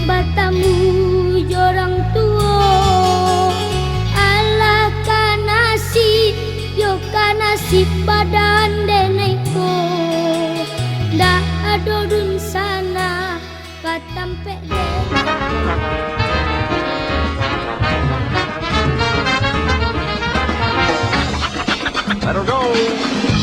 Batamu jorang tua ala kanasi yo kanasi badan deneko dah adorun sana katampe Let her go.